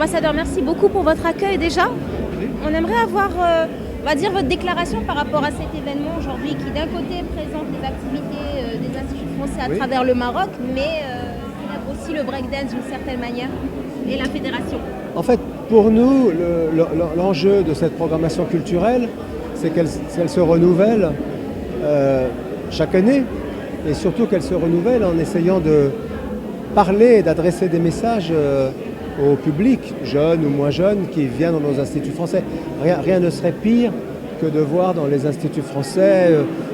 Ambassadeur, merci beaucoup pour votre accueil déjà. On aimerait avoir, on va dire, votre déclaration par rapport à cet événement aujourd'hui qui d'un côté présente les activités des instituts français à travers le Maroc, mais célèbre aussi le breakdance d'une certaine manière et la fédération. En fait, pour nous, l'enjeu de cette programmation culturelle, c'est qu'elle se renouvelle chaque année et surtout qu'elle se renouvelle en essayant de parler et d'adresser des messages au public, jeune ou moins jeune, qui vient dans nos instituts français. Rien ne serait pire que de voir dans les instituts français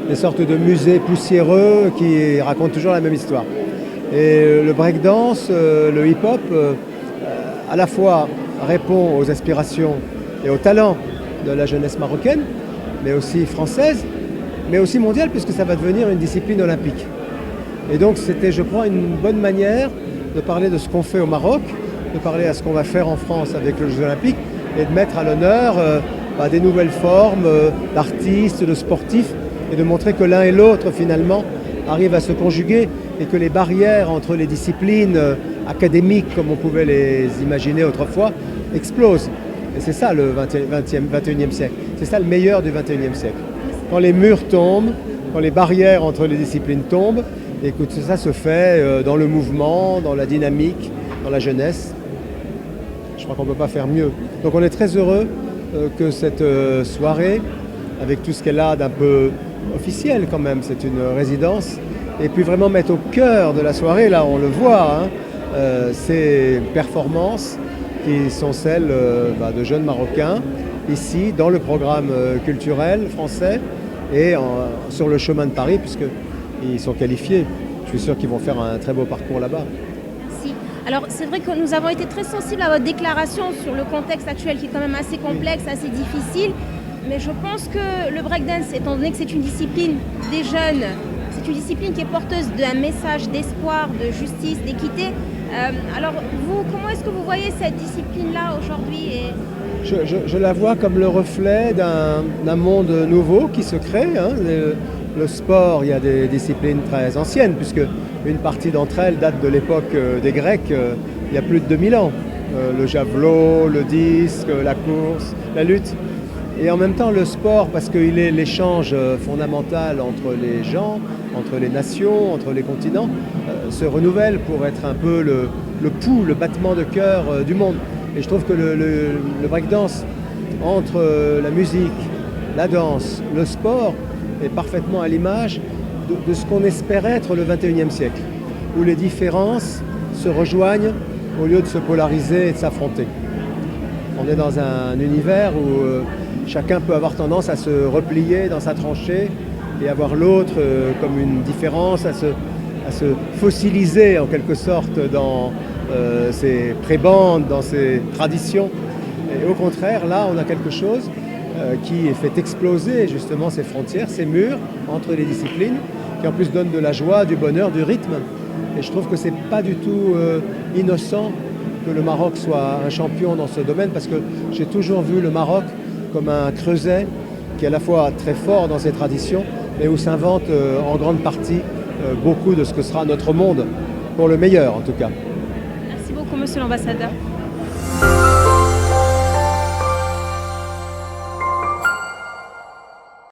des sortes de musées poussiéreux qui racontent toujours la même histoire. Et le breakdance, le hip-hop, à la fois répond aux aspirations et aux talents de la jeunesse marocaine, mais aussi française, mais aussi mondiale, puisque ça va devenir une discipline olympique. Et donc c'était, je crois, une bonne manière de parler de ce qu'on fait au Maroc, de parler à ce qu'on va faire en France avec les Jeux Olympiques et de mettre à l'honneur des nouvelles formes d'artistes, de sportifs, et de montrer que l'un et l'autre, finalement, arrivent à se conjuguer et que les barrières entre les disciplines académiques, comme on pouvait les imaginer autrefois, explosent. Et c'est ça le 21e siècle. C'est ça le meilleur du 21e siècle. Quand les murs tombent, quand les barrières entre les disciplines tombent, et que tout ça se fait dans le mouvement, dans la dynamique, dans la jeunesse. Je crois qu'on ne peut pas faire mieux. Donc on est très heureux que cette soirée, avec tout ce qu'elle a d'un peu officiel quand même, c'est une résidence, et puis vraiment mettre au cœur de la soirée, là on le voit, ces performances qui sont celles de jeunes Marocains, ici dans le programme culturel français et sur le chemin de Paris, puisqu'ils sont qualifiés. Je suis sûr qu'ils vont faire un très beau parcours là-bas. Merci. Alors c'est vrai que nous avons été très sensibles à votre déclaration sur le contexte actuel qui est quand même assez complexe, assez difficile. Mais je pense que le breakdance, étant donné que c'est une discipline des jeunes, c'est une discipline qui est porteuse d'un message d'espoir, de justice, d'équité. Alors vous, comment est-ce que vous voyez cette discipline-là aujourd'hui Je la vois comme le reflet d'un monde nouveau qui se crée. Le sport, il y a des disciplines très anciennes, puisque une partie d'entre elles date de l'époque des Grecs, il y a plus de 2000 ans. Le javelot, le disque, la course, la lutte. Et en même temps, le sport, parce qu'il est l'échange fondamental entre les gens, entre les nations, entre les continents, se renouvelle pour être un peu le pouls, le battement de cœur du monde. Et je trouve que le breakdance, entre la musique, la danse, le sport, est parfaitement à l'image de ce qu'on espère être le 21e siècle, où les différences se rejoignent au lieu de se polariser et de s'affronter. On est dans un univers où chacun peut avoir tendance à se replier dans sa tranchée et avoir l'autre comme une différence, à se fossiliser en quelque sorte dans ses prébendes, dans ses traditions. Et au contraire, là, on a quelque chose qui fait exploser justement ces frontières, ces murs entre les disciplines, qui en plus donnent de la joie, du bonheur, du rythme. Et je trouve que c'est pas du tout innocent que le Maroc soit un champion dans ce domaine, parce que j'ai toujours vu le Maroc comme un creuset qui est à la fois très fort dans ses traditions, mais où s'invente en grande partie beaucoup de ce que sera notre monde, pour le meilleur en tout cas. Merci beaucoup, monsieur l'ambassadeur.